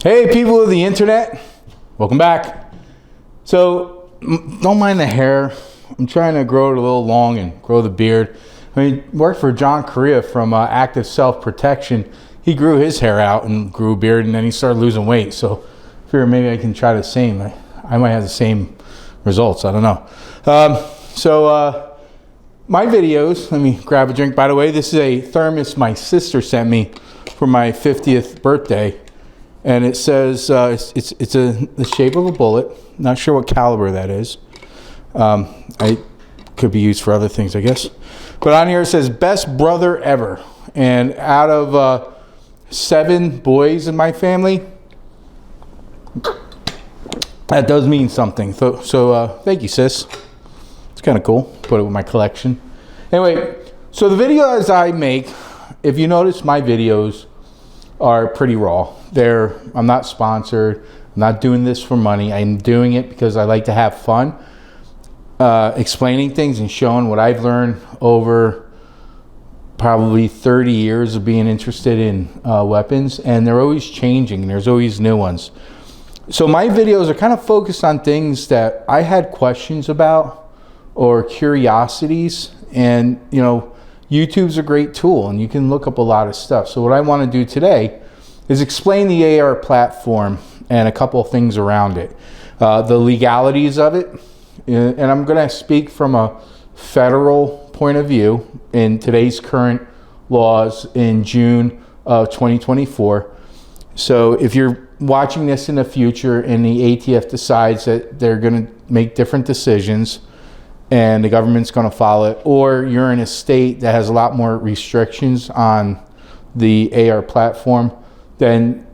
Hey people of the internet, welcome back. So don't mind the hair. I'm trying to grow it a little long and grow the beard. I mean, worked for John Correa from Active Self Protection. He grew his hair out and grew a beard, and then he started losing weight. So I figure maybe I can try the same. I might have the same results. I don't know. My videos, let me grab a drink. By the way, this is a thermos my sister sent me for my 50th birthday. And it says it's the shape of a bullet. Not sure what caliber that is. I could be used for other things, I guess. But on here it says best brother ever. And out of 7 boys in my family, that does mean something. So thank you, sis. It's kind of cool. Put it with my collection. Anyway, so the videos I make, if you notice, my videos are pretty raw. I'm not sponsored. I'm not doing this for money. I'm doing it because I like to have fun, explaining things and showing what I've learned over probably 30 years of being interested in weapons, and they're always changing. There's always new ones. So my videos are kind of focused on things that I had questions about or curiosities, and you know, YouTube's a great tool and you can look up a lot of stuff. So what I want to do today is explain the AR platform and a couple of things around it, the legalities of it, and I'm going to speak from a federal point of view in today's current laws in June of 2024. So if you're watching this in the future and the ATF decides that they're going to make different decisions and the government's going to follow it, or you're in a state that has a lot more restrictions on the AR platform, then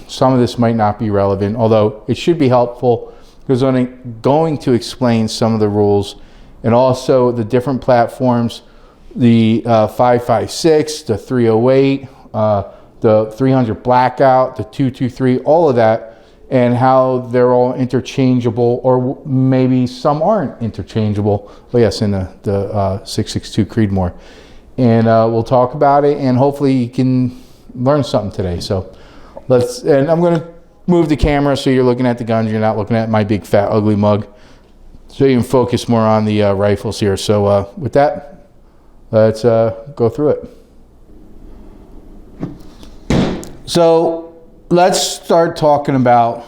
some of this might not be relevant, although it should be helpful because I'm going to explain some of the rules and also the different platforms, the 5.56, the 308, the 300 blackout, the 223, all of that, and how they're all interchangeable, or maybe some aren't interchangeable. Oh yes, in the 662 Creedmoor. And we'll talk about it, and hopefully you can learn something today. So and I'm going to move the camera so you're looking at the guns, you're not looking at my big fat ugly mug, so you can focus more on the rifles here. So with that, let's go through it. So let's start talking about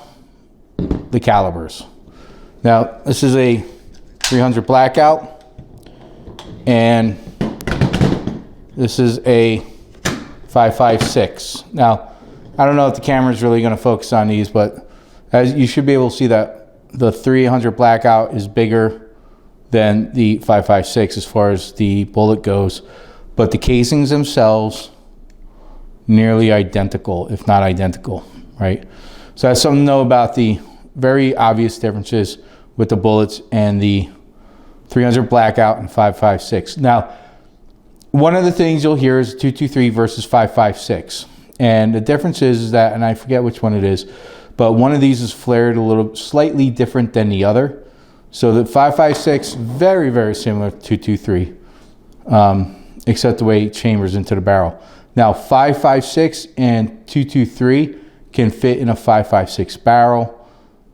the calibers. Now, this is a 300 blackout, and this is a 5.56. Now, I don't know if the camera is really going to focus on these, but as you should be able to see that the 300 blackout is bigger than the 5.56 as far as the bullet goes, but the casings themselves nearly identical, if not identical, right? So that's something to know about the very obvious differences with the bullets and the 300 blackout and 5.56. Now, one of the things you'll hear is 223 versus 5.56. And the difference is that, and I forget which one it is, but one of these is flared a little slightly different than the other. So the 5.56, very, very similar to 223, except the way it chambers into the barrel. Now, 5.56 and 223 can fit in a 5.56 barrel.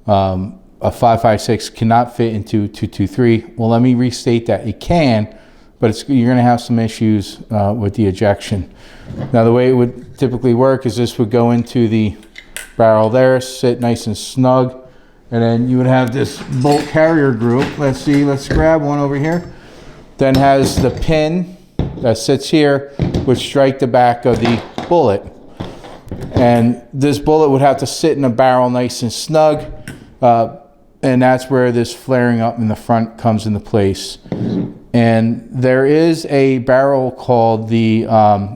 A 5.56 cannot fit into 223. Well, let me restate that. It can, but you're going to have some issues with the ejection. Now, the way it would typically work is this would go into the barrel there, sit nice and snug, and then you would have this bolt carrier group. Let's see, let's grab one over here. Then has the pin that sits here, would strike the back of the bullet. And this bullet would have to sit in a barrel nice and snug, and that's where this flaring up in the front comes into place. And there is a barrel called the,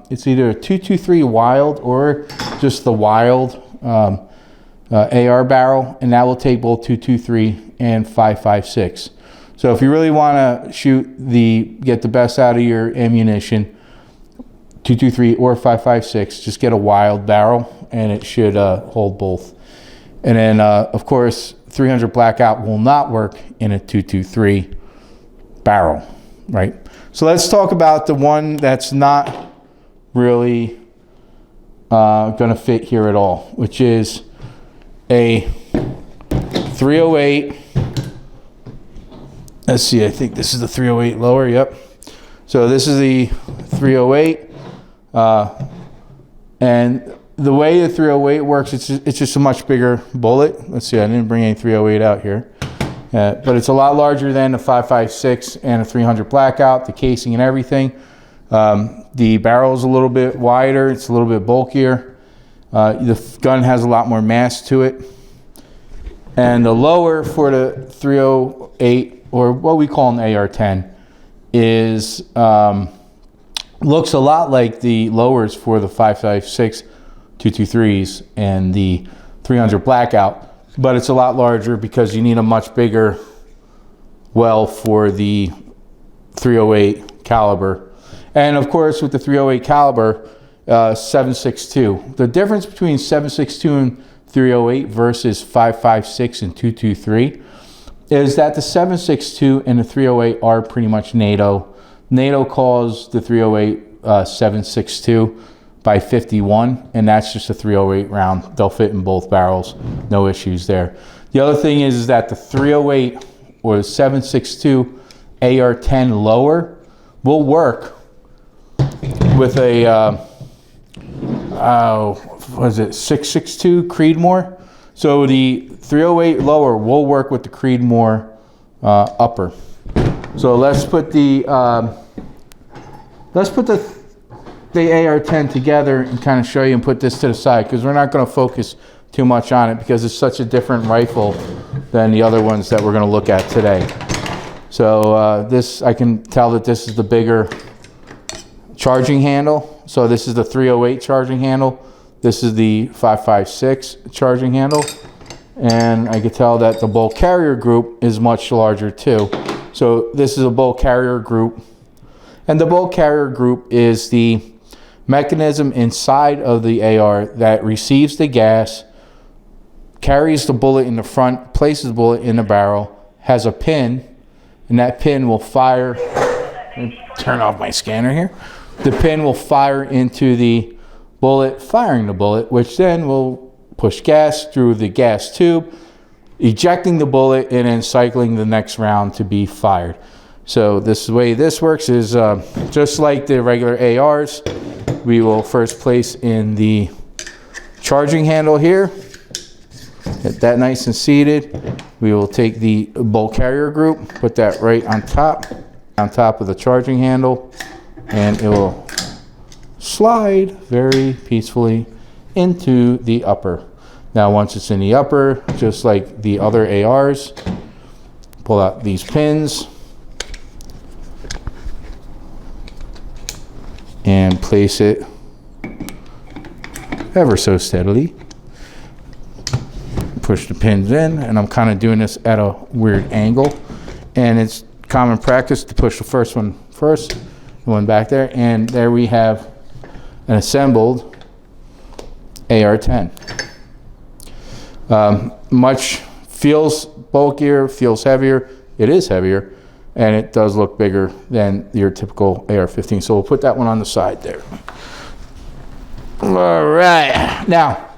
it's either a 223 Wild or just the Wild AR barrel, and that will take both 223 and 5.56. So if you really want to get the best out of your ammunition, 223 or 5.56, just get a Wild barrel and it should hold both. And then of course 300 blackout will not work in a 223 barrel, right? So let's talk about the one that's not really going to fit here at all, which is a 308. Let's see, I think this is the 308 lower, yep. So this is the 308. And the way the 308 works, it's just a much bigger bullet. Let's see, I didn't bring any 308 out here. But it's a lot larger than a 5.56 and a 300 blackout, the casing and everything. The barrel is a little bit wider, it's a little bit bulkier. The gun has a lot more mass to it. And the lower for the 308, or what we call an AR-10, is looks a lot like the lowers for the 5.56 223s and the 300 blackout, but it's a lot larger because you need a much bigger well for the 308 caliber. And of course, with the 308 caliber, 7.62. The difference between 7.62 and 308 versus 5.56 and 223 is that the 7.62 and the 308 are pretty much NATO. NATO calls the 308 7.62 by 51, and that's just a 308 round. They'll fit in both barrels, no issues there. The other thing is that the 308 or the 7.62 AR-10 lower will work with a what is it, 6.62 Creedmoor. So the 308 lower will work with the Creedmoor upper. So let's put the AR-10 together and kind of show you and put this to the side, because we're not going to focus too much on it because it's such a different rifle than the other ones that we're going to look at today. So this, I can tell that this is the bigger charging handle. So this is the 308 charging handle. This is the 5.56 charging handle. And I can tell that the bolt carrier group is much larger too. So this is a bolt carrier group. And the bolt carrier group is the mechanism inside of the AR that receives the gas, carries the bullet in the front, places the bullet in the barrel, has a pin, and that pin will fire. Turn off my scanner here. The pin will fire into the bullet, firing the bullet, which then will push gas through the gas tube, ejecting the bullet, and then cycling the next round to be fired. So this way this works is just like the regular ARs. We will first place in the charging handle here, get that nice and seated. We will take the bolt carrier group, put that right on top of the charging handle, and it will slide very peacefully into the upper. Now once it's in the upper, just like the other ARs, pull out these pins and place it ever so steadily. Push the pins in, and I'm kind of doing this at a weird angle, and it's common practice to push the first one first, the one back there, and there we have an assembled AR-10. Much feels bulkier, feels heavier. It is heavier, and it does look bigger than your typical AR-15. So we'll put that one on the side there. All right, now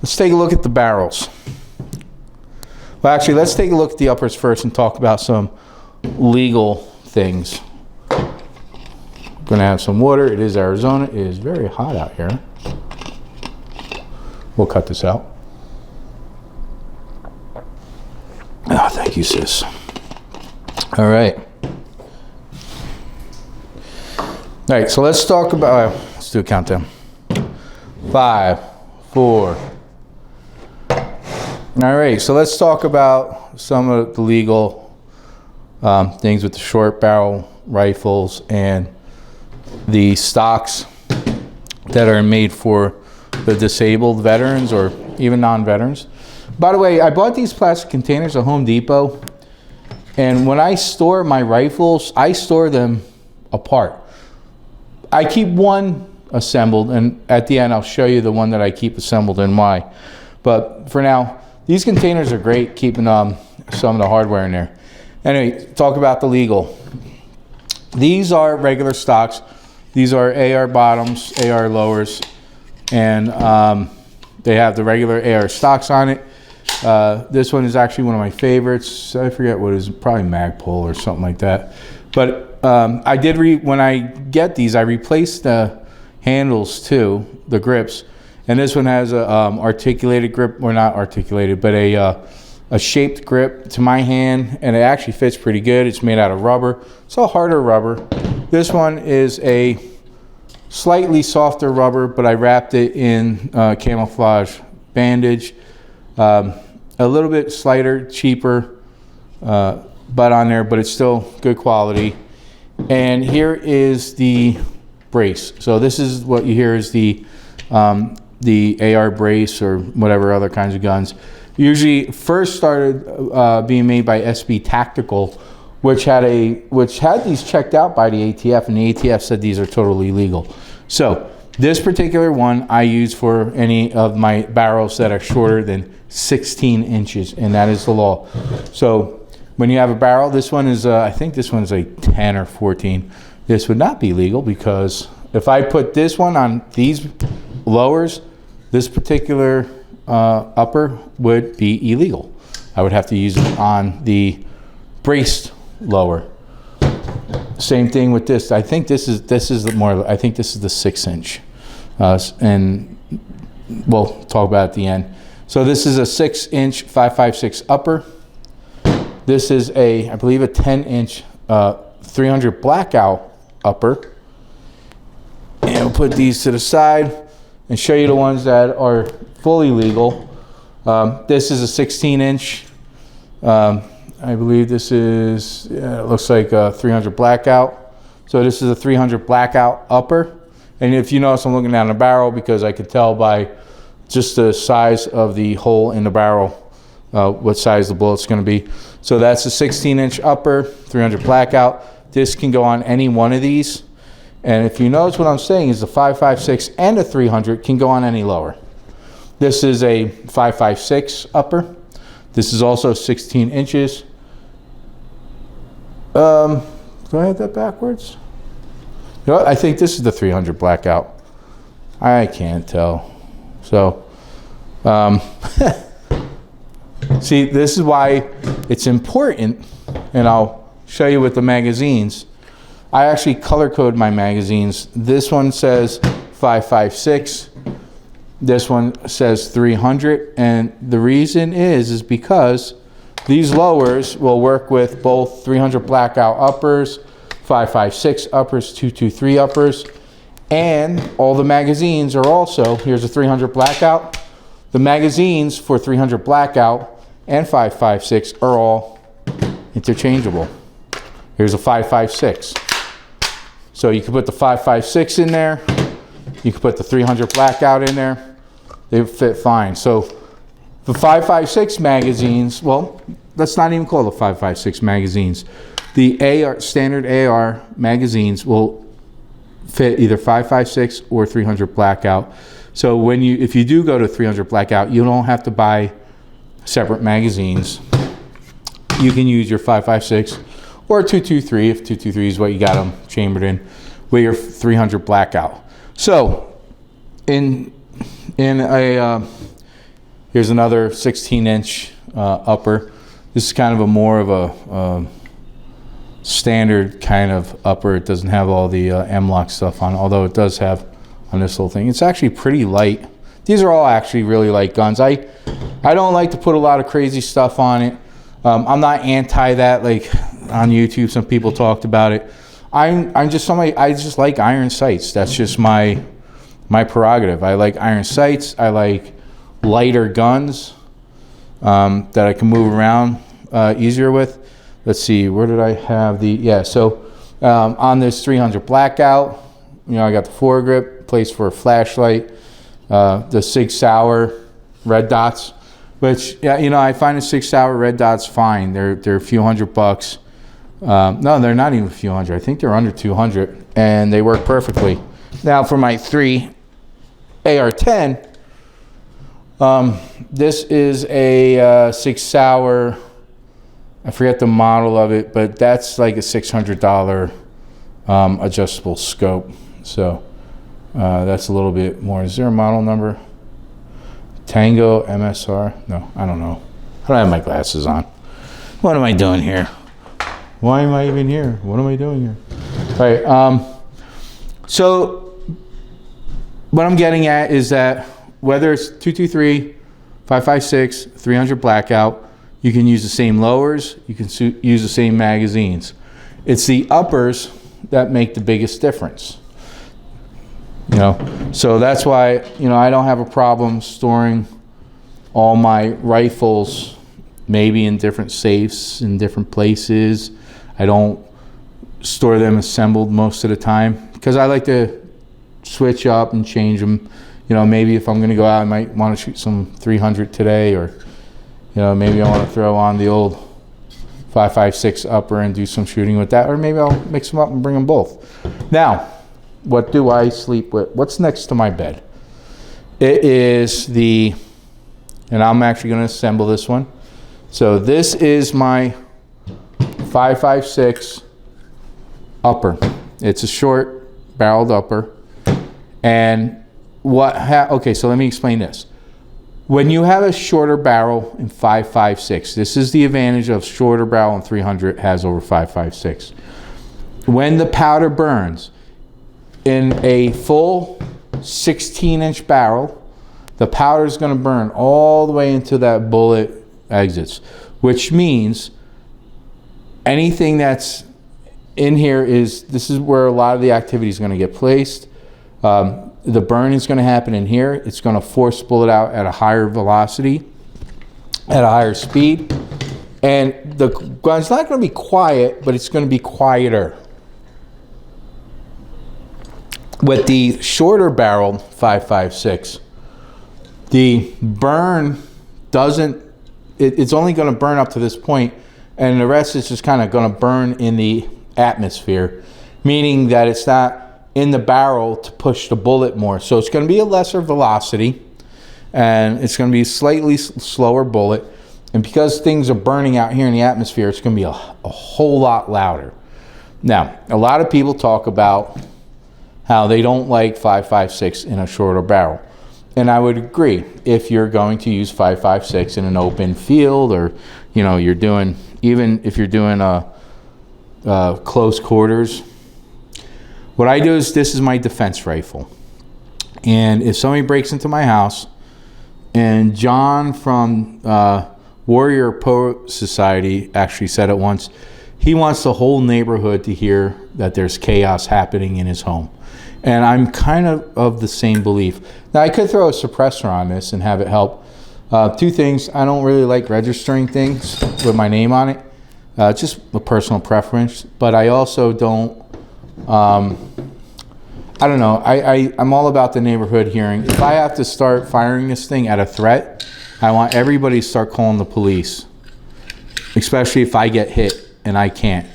let's take a look at the barrels. Well, actually, let's take a look at the uppers first and talk about some legal things. Gonna have some water. It is Arizona. It is very hot out here. We'll cut this out. Oh, thank you, sis. All right. All right, so let's talk about, let's do a countdown. 5, 4. All right, so let's talk about some of the legal things with the short barrel rifles and the stocks that are made for the disabled veterans or even non-veterans. By the way, I bought these plastic containers at Home Depot, and when I store my rifles, I store them apart. I keep one assembled, and at the end I'll show you the one that I keep assembled and why. But for now, these containers are great, keeping some of the hardware in there. Anyway, talk about the legal. These are regular stocks. These are AR bottoms, AR lowers, and They have the regular AR stocks on it. This one is actually one of my favorites. I forget what it is, probably Magpul or something like that. But I did when I get these, I replace the handles too, the grips. And this one has a articulated grip, or not articulated, but a shaped grip to my hand, and it actually fits pretty good. It's made out of rubber. It's a harder rubber. This one is a slightly softer rubber, but I wrapped it in camouflage bandage. A little bit slighter, cheaper butt on there, but it's still good quality. And here is the brace. So this is what you hear is the AR brace or whatever other kinds of guns. Usually first started being made by SB Tactical, which had these checked out by the ATF, and the ATF said these are totally legal. So this particular one I use for any of my barrels that are shorter than 16 inches, and that is the law. So when you have a barrel, this one is, I think this one's a 10 or 14. This would not be legal, because if I put this one on these lowers, this particular upper would be illegal. I would have to use it on the braced lower. Same thing with this. I think this is more. I think this is the 6-inch, and we'll talk about it at the end. So this is a 6-inch 5.56 upper. This is I believe a 10-inch 300 blackout upper. And we'll put these to the side and show you the ones that are fully legal. This is a 16-inch. I believe this is, it looks like a 300 blackout. So this is a 300 blackout upper. And if you notice, I'm looking down the barrel because I could tell by just the size of the hole in the barrel what size the bullet's going to be. So that's a 16-inch upper, 300 blackout. This can go on any one of these. And if you notice what I'm saying is the 5.56 and the 300 can go on any lower. This is a 5.56 upper. This is also 16 inches. Do I have that backwards? You know what? I think this is the 300 blackout. I can't tell. So, see, this is why it's important, and I'll show you with the magazines. I actually color code my magazines. This one says 5.56. This one says 300, and the reason is because these lowers will work with both 300 blackout uppers, 5.56 uppers, 223 uppers, and all the magazines are also, here's a 300 blackout. The magazines for 300 blackout and 5.56 are all interchangeable. Here's a 5.56. So you can put the 5.56 in there. You can put the 300 blackout in there. They fit fine. So the 5.56 magazines, well, let's not even call the 5.56 magazines. The AR, standard AR magazines will fit either 5.56 or 300 blackout. So if you do go to 300 blackout, you don't have to buy separate magazines. You can use your 5.56 or 223 if 223 is what you got them chambered in, with your 300 blackout. So here's another 16-inch upper. This is kind of more of a standard kind of upper. It doesn't have all the M-LOK stuff on, although it does have on this little thing. It's actually pretty light. These are all actually really light guns. I don't like to put a lot of crazy stuff on it. I'm not anti that, like on YouTube some people talked about it. I'm just somebody, I just like iron sights. That's just my prerogative. I like iron sights. I like lighter guns that I can move around easier with. Let's see, where did I have so on this 300 blackout, I got the foregrip, place for a flashlight, the Sig Sauer red dots, which, I find the Sig Sauer red dots fine. They're a few $100. No, they're not even a few hundred. I think they're under 200, and they work perfectly. Now for my 3 AR-10, this is a Sig Sauer, I forget the model of it, but that's like a $600 adjustable scope. So that's a little bit more. Is there a model number? Tango MSR. No, I don't know. I don't have my glasses on. What am I doing here? Why am I even here? What am I doing here? All right. So what I'm getting at is that whether it's 223, 556, 300 blackout, you can use the same lowers. You can use the same magazines. It's the uppers that make the biggest difference. You know, so that's why, you know, I don't have a problem storing all my rifles maybe in different safes in different places. I don't store them assembled most of the time because I like to switch up and change them. You know, maybe if I'm going to go out, I might want to shoot some 300 today, or, you know, maybe I want to throw on the old 5.56 upper and do some shooting with that, or maybe I'll mix them up and bring them both. Now, what do I sleep with? What's next to my bed? It is the, and I'm actually going to assemble this one. So this is my 5.56 upper. It's a short barreled upper. And okay, so let me explain this. When you have a shorter barrel in 5.56, this is the advantage of shorter barrel and 300 has over 5.56. When the powder burns in a full 16-inch barrel, the powder is going to burn all the way into that bullet exits, which means anything that's in here this is where a lot of the activity is going to get placed. The burn is going to happen in here. It's going to force bullet out at a higher velocity, at a higher speed. And the gun's not going to be quiet, but it's going to be quieter. With the shorter barrel 5.56, the burn it's only going to burn up to this point, and the rest is just kind of going to burn in the atmosphere, meaning that it's not in the barrel to push the bullet more. So it's going to be a lesser velocity, and it's going to be a slightly slower bullet. And because things are burning out here in the atmosphere, it's going to be a whole lot louder. Now, a lot of people talk about how they don't like 5.56 in a shorter barrel. And I would agree. If you're going to use 5.56 in an open field, or, you know, you're doing, even if you're doing close quarters, what I do is, this is my defense rifle. And if somebody breaks into my house, and John from Warrior Poet Society actually said it once, he wants the whole neighborhood to hear that there's chaos happening in his home. And I'm kind of the same belief. Now, I could throw a suppressor on this and have it help. Two things. I don't really like registering things with my name on it. Just a personal preference. But I also don't, I don't know. I'm all about the neighborhood hearing. If I have to start firing this thing at a threat, I want everybody to start calling the police. Especially if I get hit and I can't.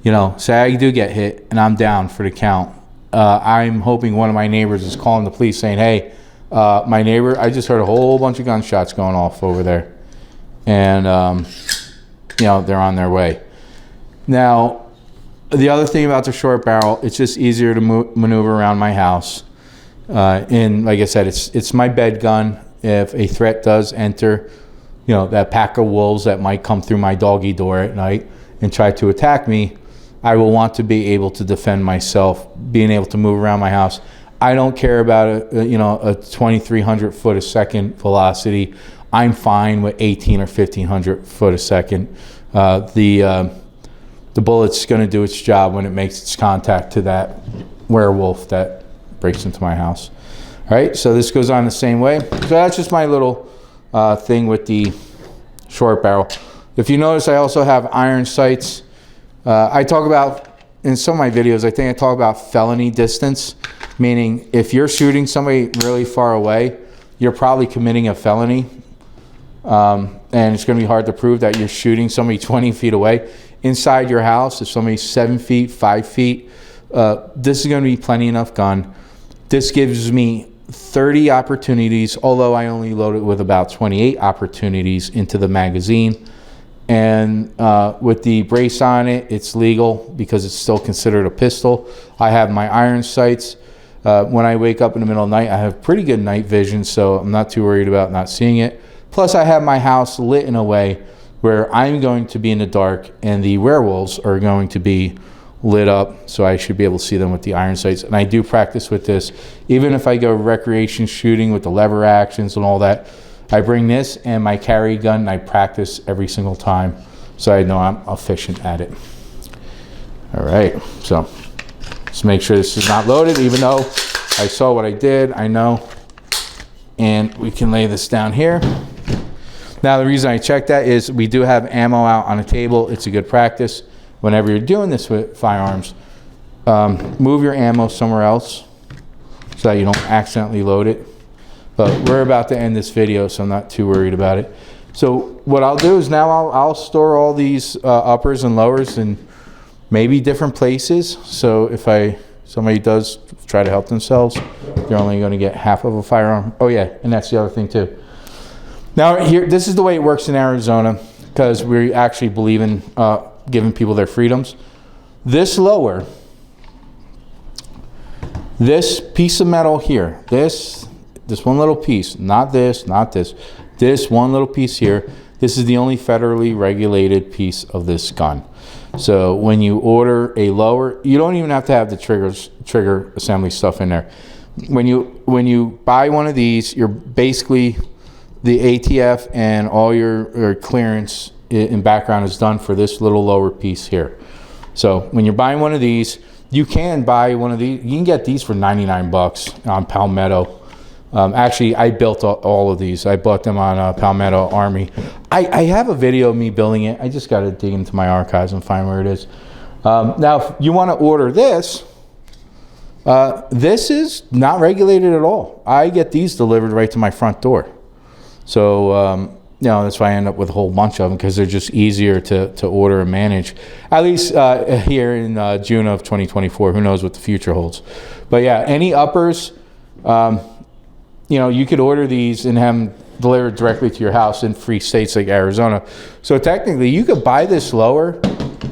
You know, say I do get hit and I'm down for the count. I'm hoping one of my neighbors is calling the police saying, hey, my neighbor, I just heard a whole bunch of gunshots going off over there. And, you know, they're on their way. Now, the other thing about the short barrel, it's just easier to maneuver around my house. And like I said, it's my bed gun. If a threat does enter, you know, that pack of wolves that might come through my doggy door at night and try to attack me, I will want to be able to defend myself, being able to move around my house. I don't care about a 2,300 foot a second velocity. I'm fine with 18 or 1,500 foot a second. The bullet's going to do its job when it makes its contact to that werewolf that breaks into my house. All right, so this goes on the same way. So that's just my little thing with the short barrel. If you notice, I also have iron sights. I talk about, in some of my videos, I think I talk about felony distance, meaning if you're shooting somebody really far away, you're probably committing a felony. And it's going to be hard to prove that you're shooting somebody 20 feet away. Inside your house, if somebody's 7 feet, 5 feet, this is going to be plenty enough gun. This gives me 30 opportunities, although I only load it with about 28 opportunities into the magazine. And with the brace on it, it's legal because it's still considered a pistol. I have my iron sights. When I wake up in the middle of the night, I have pretty good night vision, so I'm not too worried about not seeing it. Plus, I have my house lit in a way where I'm going to be in the dark and the werewolves are going to be lit up, so I should be able to see them with the iron sights. And I do practice with this. Even if I go recreation shooting with the lever actions and all that, I bring this and my carry gun and I practice every single time, so I know I'm efficient at it. All right, so let's make sure this is not loaded, even though I saw what I did, I know. And we can lay this down here. Now, the reason I check that is we do have ammo out on the table. It's a good practice. Whenever you're doing this with firearms, move your ammo somewhere else so that you don't accidentally load it. But we're about to end this video, so I'm not too worried about it. So what I'll do is now I'll store all these uppers and lowers in maybe different places. So if somebody does try to help themselves, they're only going to get half of a firearm. Oh yeah, and that's the other thing too. Now here, this is the way it works in Arizona, because we actually believe in giving people their freedoms. This lower, this piece of metal here, this one little piece, not this, this one little piece here, this is the only federally regulated piece of this gun. So when you order a lower, you don't even have to have the trigger assembly stuff in there. When you buy one of these, you're basically, the ATF and all your clearance in background is done for this little lower piece here. So when you're buying one of these, you can buy one of these. You can get these for 99 bucks on Palmetto. Actually, I built all of these. I bought them on Palmetto Army. I have a video of me building it. I just got to dig into my archives and find where it is. Now, if you want to order this, this is not regulated at all. I get these delivered right to my front door. So, you know, that's why I end up with a whole bunch of them, because they're just easier to order and manage. At least here in June of 2024. Who knows what the future holds. But yeah, any uppers, you know, you could order these and have them delivered directly to your house in free states like Arizona. So technically, you could buy this lower.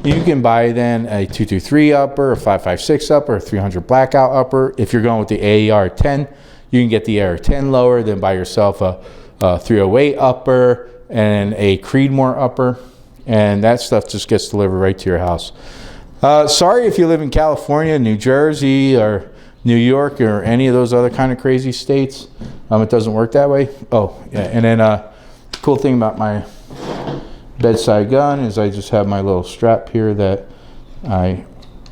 You can buy then a 223 upper, a 556 upper, a 300 blackout upper. If you're going with the AR-10, you can get the AR-10 lower, then buy yourself a 308 upper and a Creedmoor upper, and that stuff just gets delivered right to your house. Sorry if you live in California, New Jersey, or New York, or any of those other kind of crazy states. It doesn't work that way. Oh, yeah, and then cool thing about my bedside gun is I just have my little strap here that I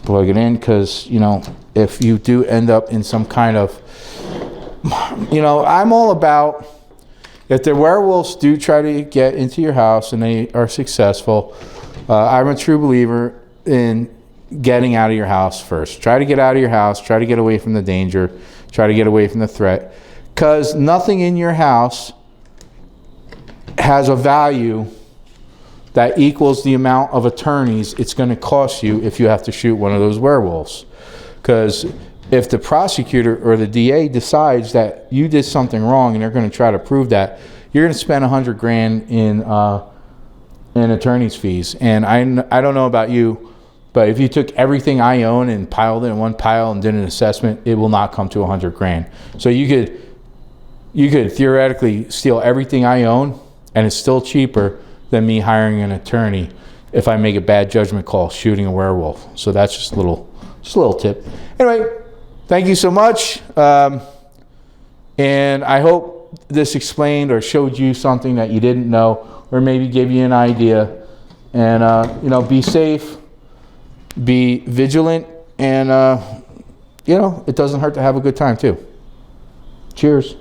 plug it in, because, you know, if you do end up in some kind of, you know, I'm all about, if the werewolves do try to get into your house and they are successful, I'm a true believer in getting out of your house first. Try to get out of your house. Try to get away from the danger. Try to get away from the threat. Because nothing in your house has a value that equals the amount of attorneys it's going to cost you if you have to shoot one of those werewolves. Because if the prosecutor or the DA decides that you did something wrong and they're going to try to prove that, you're going to spend $100 grand in attorney's fees. And I don't know about you, but if you took everything I own and piled it in one pile and did an assessment, it will not come to $100 grand. So you could theoretically steal everything I own, and it's still cheaper than me hiring an attorney if I make a bad judgment call shooting a werewolf. So that's just a little tip. Anyway, thank you so much. And I hope this explained or showed you something that you didn't know, or maybe gave you an idea. And, you know, be safe, be vigilant, and, you know, it doesn't hurt to have a good time too. Cheers.